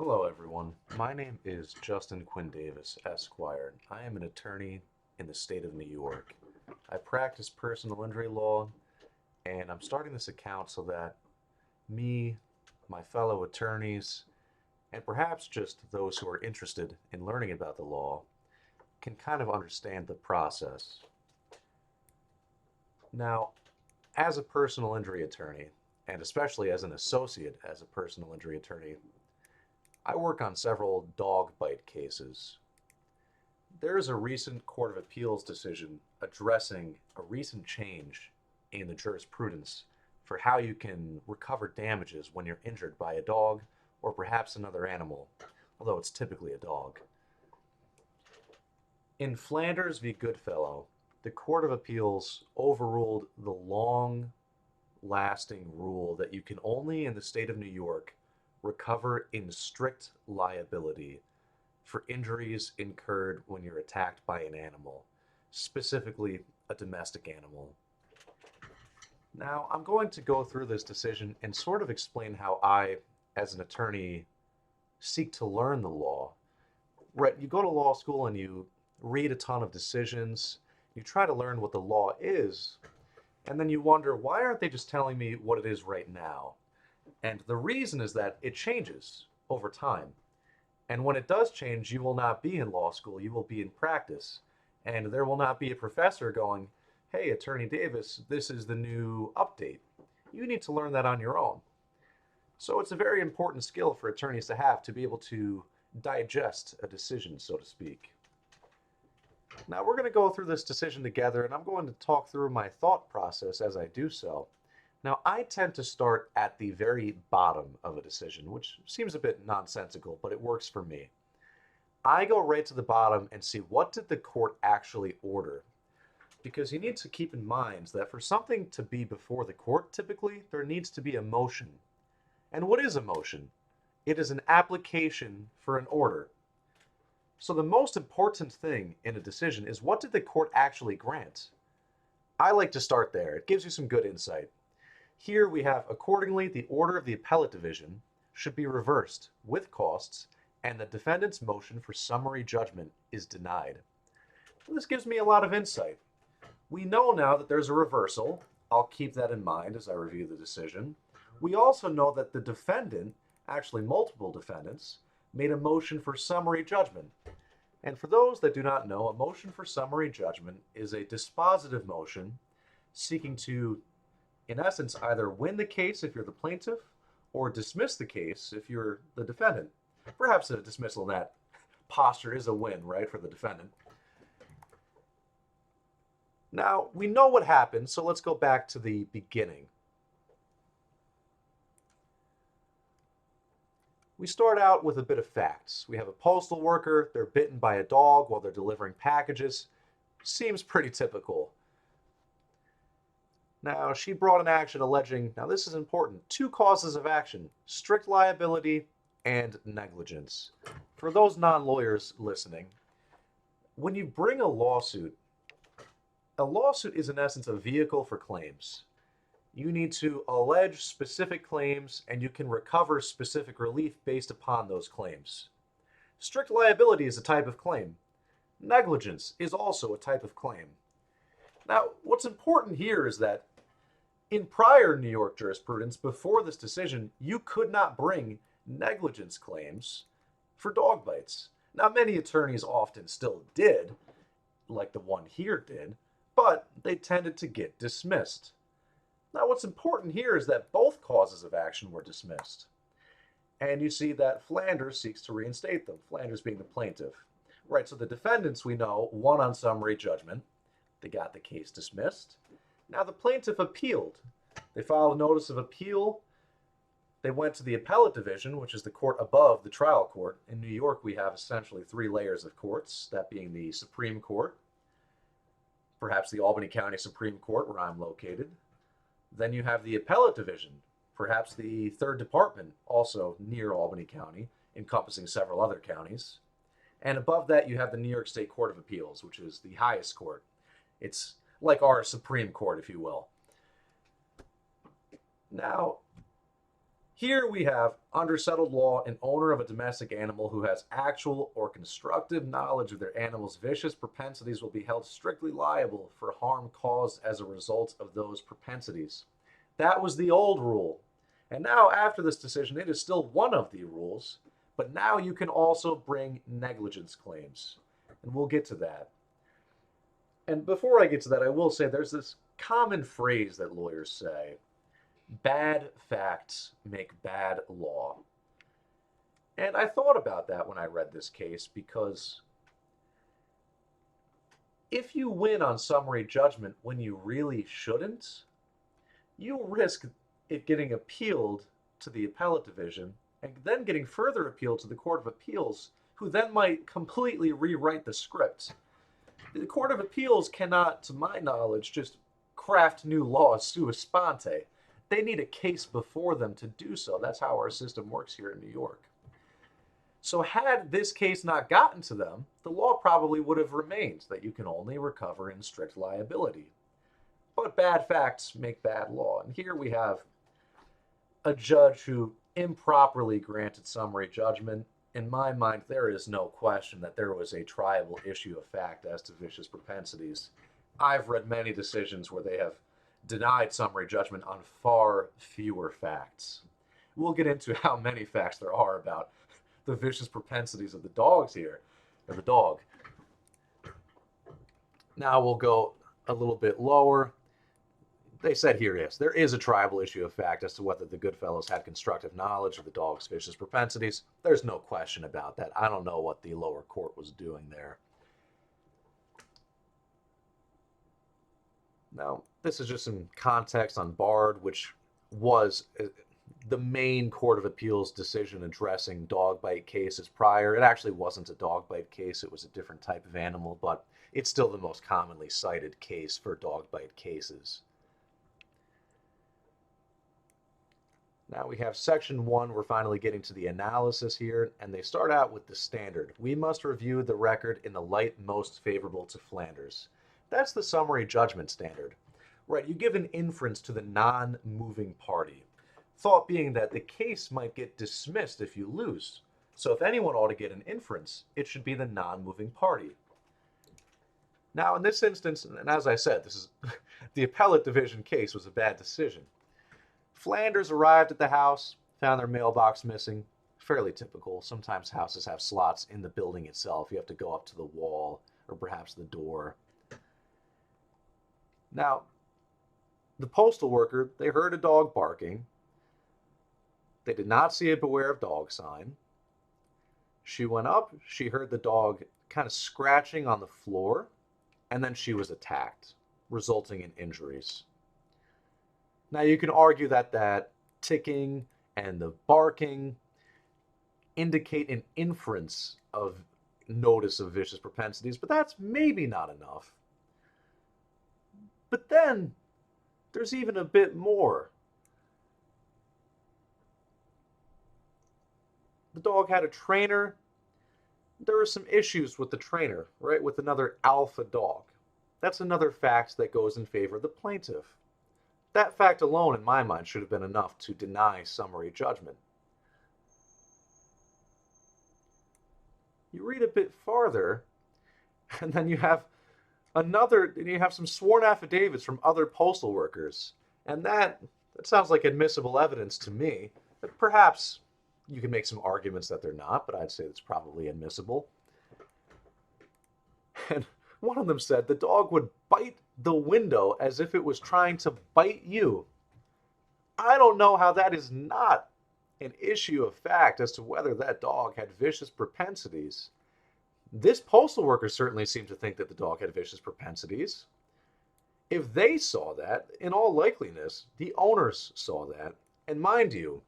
Hello, everyone. My name is Justin Quinn Davis, Esquire. I am an attorney in the state of New York. I practice personal injury law, and I'm starting this account so that me, my fellow attorneys, and perhaps just those who are interested in learning about the law can kind of understand the process. Now, as a personal injury attorney, and especially as an associate as a personal injury attorney, I work on several dog bite cases. There is a recent Court of Appeals decision addressing a recent change in the jurisprudence for how you can recover damages when you're injured by a dog or perhaps another animal, although it's typically a dog. In Flanders v. Goodfellow, the Court of Appeals overruled the long lasting rule that you can only in the state of New York recover in strict liability for injuries incurred when you're attacked by an animal, specifically a domestic animal. Now, I'm going to go through this decision and sort of explain how I, as an attorney, seek to learn the law. Right, you go to law school and you read a ton of decisions, you try to learn what the law is, and then you wonder, why aren't they just telling me what it is right now? And the reason is that it changes over time. And when it does change, you will not be in law school, you will be in practice. And there will not be a professor going, hey, Attorney Davis, this is the new update. You need to learn that on your own. So it's a very important skill for attorneys to have to be able to digest a decision, so to speak. Now we're going to go through this decision together, and I'm going to talk through my thought process as I do so. Now, I tend to start at the very bottom of a decision, which seems a bit nonsensical, but it works for me. I go right to the bottom and see, what did the court actually order? Because you need to keep in mind that for something to be before the court, typically, there needs to be a motion. And what is a motion? It is an application for an order. So the most important thing in a decision is, what did the court actually grant? I like to start there. It gives you some good insight. Here we have, accordingly, the order of the appellate division should be reversed with costs, and the defendant's motion for summary judgment is denied. This gives me a lot of insight. We know now that there's a reversal. I'll keep that in mind as I review the decision. We also know that the defendant, actually multiple defendants, made a motion for summary judgment. And for those that do not know, a motion for summary judgment is a dispositive motion seeking to, in essence, either win the case if you're the plaintiff or dismiss the case if you're the defendant. Perhaps a dismissal in that posture is a win, right, for the defendant. Now, we know what happened, so let's go back to the beginning. We start out with a bit of facts. We have a postal worker, they're bitten by a dog while they're delivering packages. Seems pretty typical. Now, she brought an action alleging, now this is important, two causes of action: strict liability and negligence. For those non-lawyers listening, when you bring a lawsuit is in essence a vehicle for claims. You need to allege specific claims, and you can recover specific relief based upon those claims. Strict liability is a type of claim. Negligence is also a type of claim. Now, what's important here is that in prior New York jurisprudence, before this decision, you could not bring negligence claims for dog bites. Now, many attorneys often still did, like the one here did, but they tended to get dismissed. Now, what's important here is that both causes of action were dismissed. And you see that Flanders seeks to reinstate them, Flanders being the plaintiff. Right, so the defendants, we know, won on summary judgment. They got the case dismissed. Now the plaintiff appealed. They filed a notice of appeal. They went to the appellate division, which is the court above the trial court. In New York, we have essentially three layers of courts, that being the Supreme Court, perhaps the Albany County Supreme Court, where I'm located. Then you have the appellate division, perhaps the third department, also near Albany County, encompassing several other counties. And above that, you have the New York State Court of Appeals, which is the highest court. It's like our Supreme Court, if you will. Now, Here we have, under settled law, an owner of a domestic animal who has actual or constructive knowledge of their animal's vicious propensities will be held strictly liable for harm caused as a result of those propensities. That was the old rule. And now, after this decision, it is still one of the rules, but now you can also bring negligence claims. And we'll get to that. And before I get to that, I will say there's this common phrase that lawyers say: bad facts make bad law. And I thought about that when I read this case because if you win on summary judgment when you really shouldn't, you risk it getting appealed to the appellate division and then getting further appealed to the Court of Appeals, who then might completely rewrite the script. The Court of Appeals cannot, to my knowledge, just craft new laws sua sponte. They need a case before them to do so. That's how our system works here in New York. So had this case not gotten to them, the law probably would have remained that you can only recover in strict liability. But bad facts make bad law. And here we have a judge who improperly granted summary judgment. In my mind, there is no question that there was a triable issue of fact as to vicious propensities. I've read many decisions where they have denied summary judgment on far fewer facts. We'll get into how many facts there are about the vicious propensities of the dogs here, or the dog. Now we'll go a little bit lower. They said here, yes, there is a tribal issue of fact as to whether the Goodfellows had constructive knowledge of the dog's vicious propensities. There's no question about that. I don't know what the lower court was doing there. Now, this is just some context on Bard, which was the main Court of Appeals decision addressing dog bite cases prior. It actually wasn't a dog bite case. It was a different type of animal, but it's still the most commonly cited case for dog bite cases. Now we have section 1. We're finally getting to the analysis here, and they start out with the standard. We must review the record in the light most favorable to Flanders. That's the summary judgment standard. Right, you give an inference to the non-moving party. Thought being that the case might get dismissed if you lose. So if anyone ought to get an inference, it should be the non-moving party. Now in this instance, and as I said, this is the appellate division case was a bad decision. Flanders arrived at the house, found their mailbox missing. Fairly typical. Sometimes houses have slots in the building itself. You have to go up to the wall or perhaps the door. Now, the postal worker, they heard a dog barking. They did not see a beware of dog sign. She went up, she heard the dog kind of scratching on the floor, and then she was attacked, resulting in injuries. Now you can argue that that ticking and the barking indicate an inference of notice of vicious propensities, but that's maybe not enough. But then there's even a bit more. The dog had a trainer. There were some issues with the trainer, right? With another alpha dog. That's another fact that goes in favor of the plaintiff. That fact alone, in my mind, should have been enough to deny summary judgment. You read a bit farther, and then you have some sworn affidavits from other postal workers, and that sounds like admissible evidence to me. But perhaps you can make some arguments that they're not, but I'd say it's probably admissible. And one of them said the dog would bite the window as if it was trying to bite you. I don't know how that is not an issue of fact as to whether that dog had vicious propensities. This postal worker certainly seemed to think that the dog had vicious propensities. If they saw that, in all likeliness, the owners saw that. And mind you,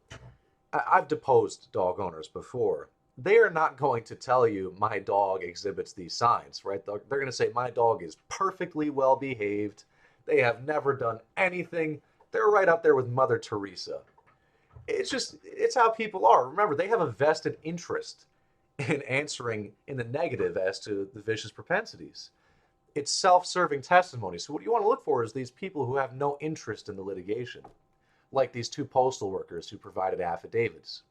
I've deposed dog owners before. They are not going to tell you my dog exhibits these signs, right? They're going to say my dog is perfectly well behaved. They have never done anything. They're right up there with Mother Teresa. It's how people are. Remember, they have a vested interest in answering in the negative as to the vicious propensities. It's self-serving testimony. So what you want to look for is these people who have no interest in the litigation. like these two postal workers who provided affidavits.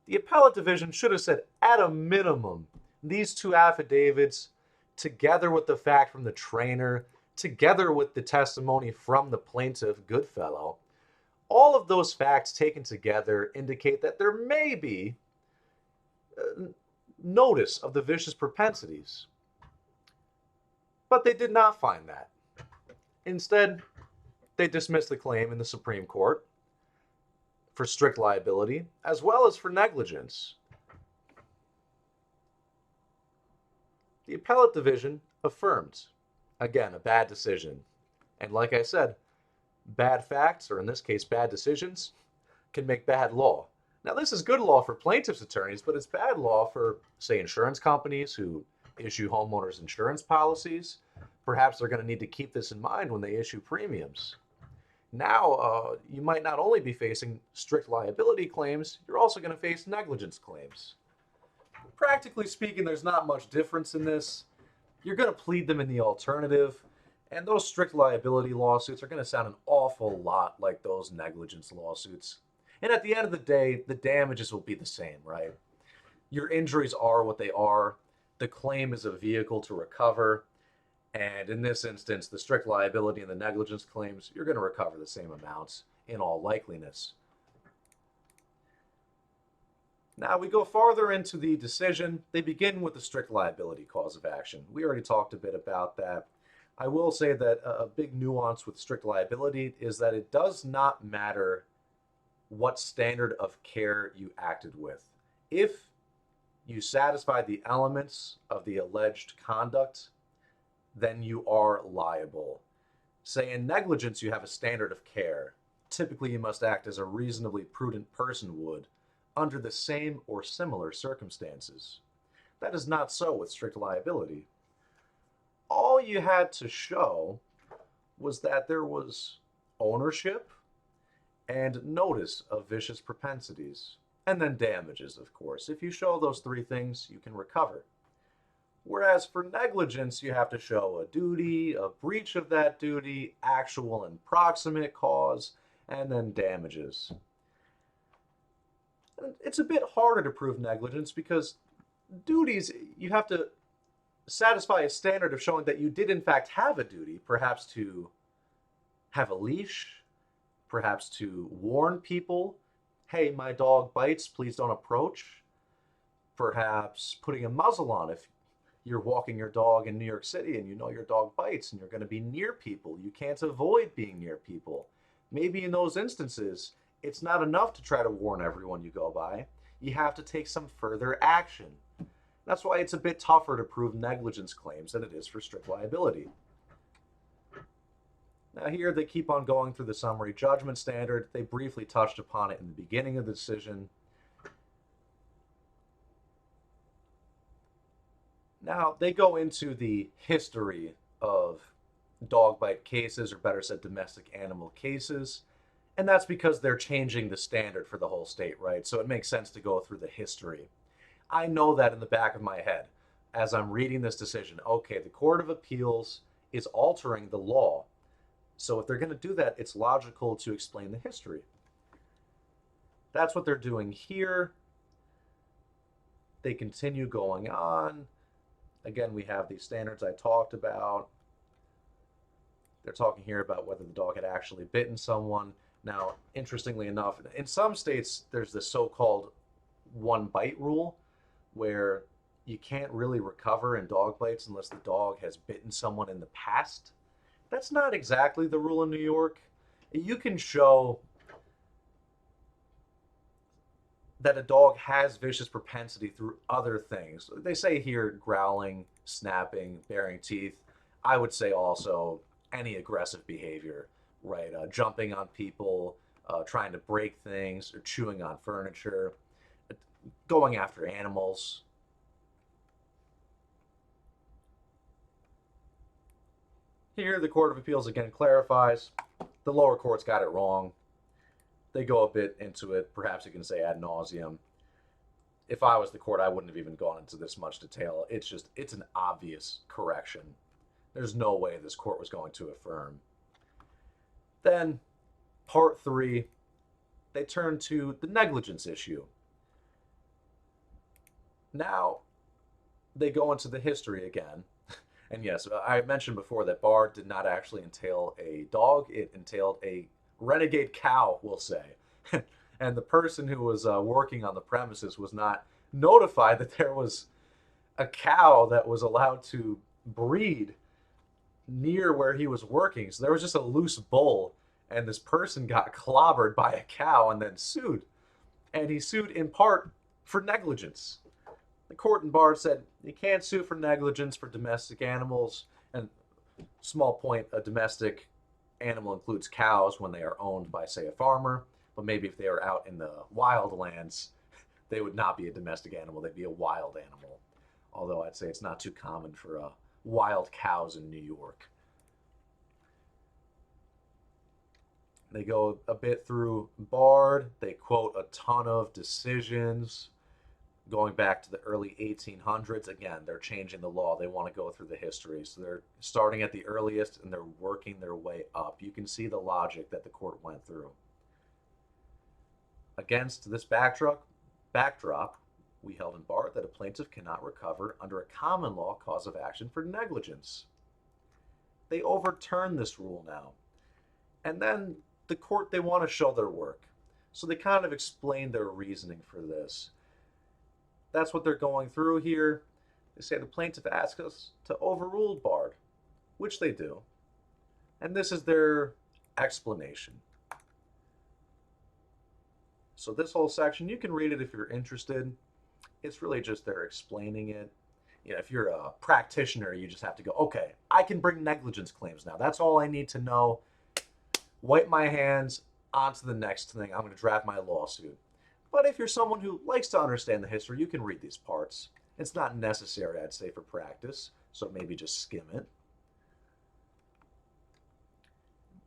The appellate division should have said, at a minimum, these two affidavits, together with the fact from the trainer, together with the testimony from the plaintiff, Goodfellow, all of those facts taken together indicate that there may be notice of the vicious propensities. But they did not find that. Instead, they dismissed the claim in the Supreme Court for strict liability, as well as for negligence. The appellate division affirmed. Again, a bad decision. And like I said, bad facts, or in this case, bad decisions, can make bad law. Now, this is good law for plaintiffs' attorneys, but it's bad law for, say, insurance companies who issue homeowners insurance policies. Perhaps they're going to need to keep this in mind when they issue premiums. Now, you might not only be facing strict liability claims, you're also going to face negligence claims. Practically speaking, there's not much difference in this. You're going to plead them in the alternative, and those strict liability lawsuits are going to sound an awful lot like those negligence lawsuits. And at the end of the day, the damages will be the same, right? Your injuries are what they are. The claim is a vehicle to recover. And in this instance, the strict liability and the negligence claims, you're going to recover the same amounts in all likeliness. Now we go farther into the decision. They begin with the strict liability cause of action. We already talked a bit about that. I will say that a big nuance with strict liability is that it does not matter what standard of care you acted with. If you satisfy the elements of the alleged conduct, then you are liable. Say in negligence, you have a standard of care. Typically, you must act as a reasonably prudent person would under the same or similar circumstances. That is not so with strict liability. All you had to show was that there was ownership and notice of vicious propensities, and then damages, of course. If you show those three things, you can recover. Whereas for negligence, you have to show a duty, a breach of that duty, actual and proximate cause, and then damages. And it's a bit harder to prove negligence because duties, you have to satisfy a standard of showing that you did in fact have a duty, perhaps to have a leash, perhaps to warn people, hey, my dog bites, please don't approach. Perhaps putting a muzzle on if you're walking your dog in New York City and you know your dog bites and you're going to be near people. You can't avoid being near people. Maybe in those instances, it's not enough to try to warn everyone you go by. You have to take some further action. That's why it's a bit tougher to prove negligence claims than it is for strict liability. Now here they keep on going through the summary judgment standard. They briefly touched upon it in the beginning of the decision. Now, they go into the history of dog bite cases, or better said, domestic animal cases. And that's because they're changing the standard for the whole state, right? So it makes sense to go through the history. I know that in the back of my head as I'm reading this decision. Okay, the Court of Appeals is altering the law. So if they're going to do that, it's logical to explain the history. That's what they're doing here. They continue going on. Again, we have these standards I talked about. They're talking here about whether the dog had actually bitten someone. Now, interestingly enough, in some states, there's this so-called one bite rule where you can't really recover in dog bites unless the dog has bitten someone in the past. That's not exactly the rule in New York. You can show that a dog has vicious propensity through other things. They say here growling, snapping, baring teeth. I would say also any aggressive behavior, right? Jumping on people, trying to break things, or chewing on furniture, going after animals. Here, the Court of Appeals again clarifies the lower courts got it wrong. They go a bit into it, perhaps you can say ad nauseum. If I was the court, I wouldn't have even gone into this much detail. It's an obvious correction. There's no way this court was going to affirm. Then, Part 3, they turn to the negligence issue. Now, they go into the history again. And yes, I mentioned before that bar did not actually entail a dog, it entailed a renegade cow, we'll say. And the person who was working on the premises was not notified that there was a cow that was allowed to breed near where he was working. So there was just a loose bull, and this person got clobbered by a cow and then sued. And he sued in part for negligence. The court and bar said you can't sue for negligence for domestic animals. And small point, a domestic animal includes cows when they are owned by, say, a farmer. But maybe if they are out in the wild lands, they would not be a domestic animal. They'd be a wild animal. Although I'd say it's not too common for wild cows in New York. They go a bit through Bard. They quote a ton of decisions going back to the early 1800s. Again, they're changing the law. They want to go through the history. So they're starting at the earliest and they're working their way up. You can see the logic that the court went through. Against this backdrop, we held in Bard that a plaintiff cannot recover under a common law cause of action for negligence. They overturn this rule now. And then the court, they want to show their work. So they kind of explain their reasoning for this. That's what they're going through here. They say the plaintiff asks us to overrule Bard, which they do. And this is their explanation. So this whole section, you can read it if you're interested. It's really just they're explaining it. You know, if you're a practitioner, you just have to go, okay, I can bring negligence claims now. That's all I need to know. Wipe my hands, on to the next thing. I'm going to draft my lawsuit. But if you're someone who likes to understand the history, you can read these parts. It's not necessary, I'd say, for practice, so maybe just skim it.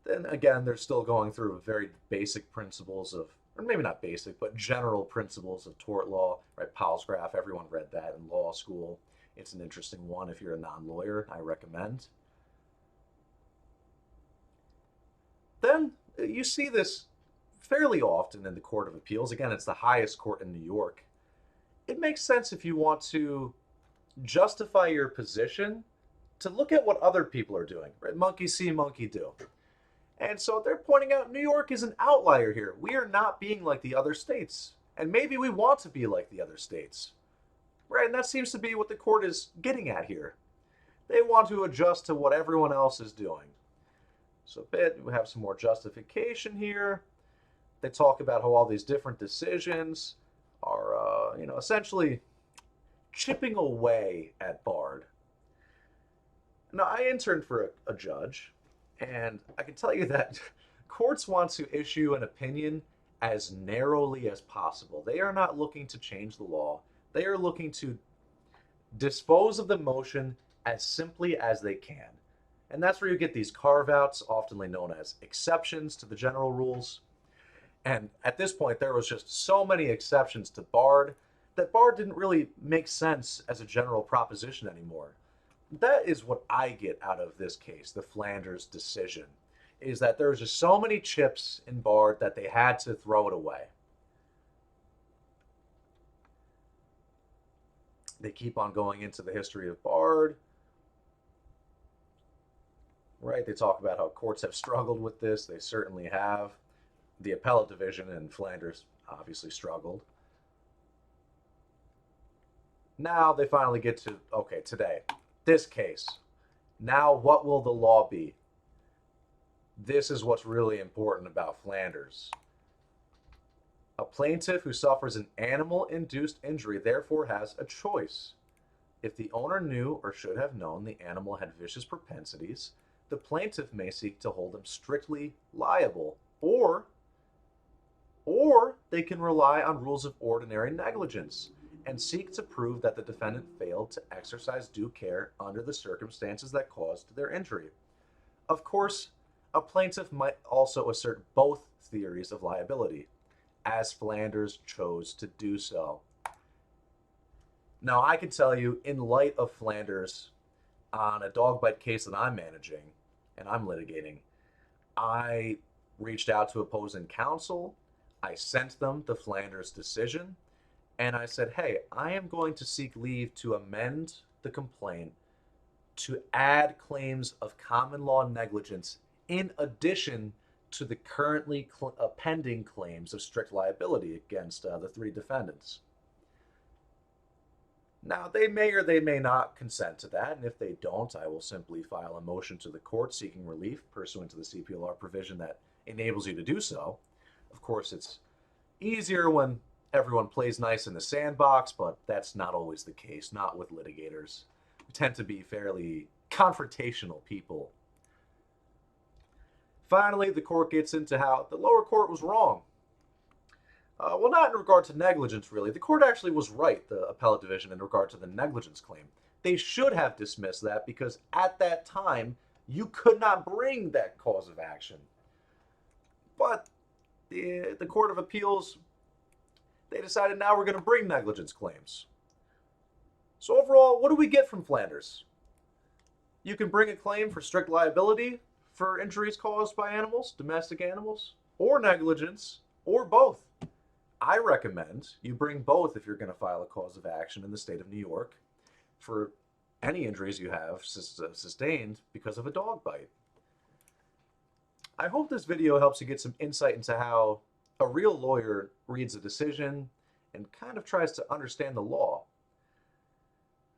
Then again, they're still going through very basic principles of, or maybe not basic, but general principles of tort law, right? Palsgraf, everyone read that in law school. It's an interesting one if you're a non-lawyer, I recommend. Then you see this fairly often in the Court of Appeals. Again, it's the highest court in New York. It makes sense if you want to justify your position to look at what other people are doing, right? Monkey see, monkey do. And so they're pointing out New York is an outlier here. We are not being like the other states. And maybe we want to be like the other states. Right? And that seems to be what the court is getting at here. They want to adjust to what everyone else is doing. So we have some more justification here. They talk about how all these different decisions are, essentially chipping away at Bard. Now, I interned for a judge, and I can tell you that courts want to issue an opinion as narrowly as possible. They are not looking to change the law. They are looking to dispose of the motion as simply as they can. And that's where you get these carve-outs, often known as exceptions to the general rules. And at this point, there was just so many exceptions to Bard that Bard didn't really make sense as a general proposition anymore. That is what I get out of this case, the Flanders decision, is that there was just so many chips in Bard that they had to throw it away. They keep on going into the history of Bard. Right, they talk about how courts have struggled with this. They certainly have. The appellate division in Flanders obviously struggled. Now they finally get to, okay, today, this case. Now what will the law be? This is what's really important about Flanders. A plaintiff who suffers an animal-induced injury therefore has a choice. If the owner knew or should have known the animal had vicious propensities, the plaintiff may seek to hold him strictly liable, or they can rely on rules of ordinary negligence and seek to prove that the defendant failed to exercise due care under the circumstances that caused their injury. Of course, a plaintiff might also assert both theories of liability, as Flanders chose to do so. Now, I can tell you, in light of Flanders, on a dog bite case that I'm managing and I'm litigating, I reached out to opposing counsel. I sent them the Flanders decision, and I said, hey, I am going to seek leave to amend the complaint to add claims of common law negligence in addition to the currently pending claims of strict liability against the three defendants. Now, they may or they may not consent to that, and if they don't, I will simply file a motion to the court seeking relief pursuant to the CPLR provision that enables you to do so. Of course, it's easier when everyone plays nice in the sandbox, but that's not always the case, not with litigators. We tend to be fairly confrontational people. Finally, the court gets into how the lower court was wrong. Well, not in regard to negligence, really. The court actually was right, the appellate division, in regard to the negligence claim. They should have dismissed that because at that time, you could not bring that cause of action. But the Court of Appeals, they decided now we're going to bring negligence claims. So overall, what do we get from Flanders? You can bring a claim for strict liability for injuries caused by animals, domestic animals, or negligence, or both. I recommend you bring both if you're going to file a cause of action in the state of New York for any injuries you have sustained because of a dog bite. I hope this video helps you get some insight into how a real lawyer reads a decision and kind of tries to understand the law.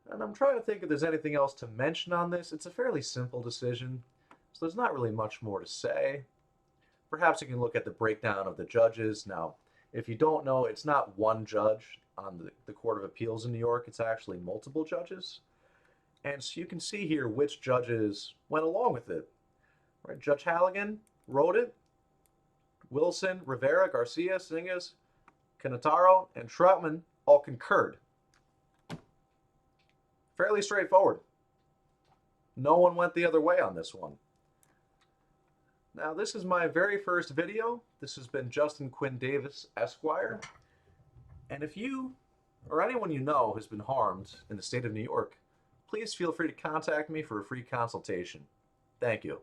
And I'm trying to think if there's anything else to mention on this. It's a fairly simple decision, so there's not really much more to say. Perhaps you can look at the breakdown of the judges. Now, if you don't know, it's not one judge on the Court of Appeals in New York. It's actually multiple judges. And so you can see here which judges went along with it. Right? Judge Halligan wrote it. Wilson, Rivera, Garcia, Singas, Canataro, and Troutman all concurred. Fairly straightforward. No one went the other way on this one. Now, this is my very first video. This has been Justin Quinn Davis, Esquire. And if you or anyone you know has been harmed in the state of New York, please feel free to contact me for a free consultation. Thank you.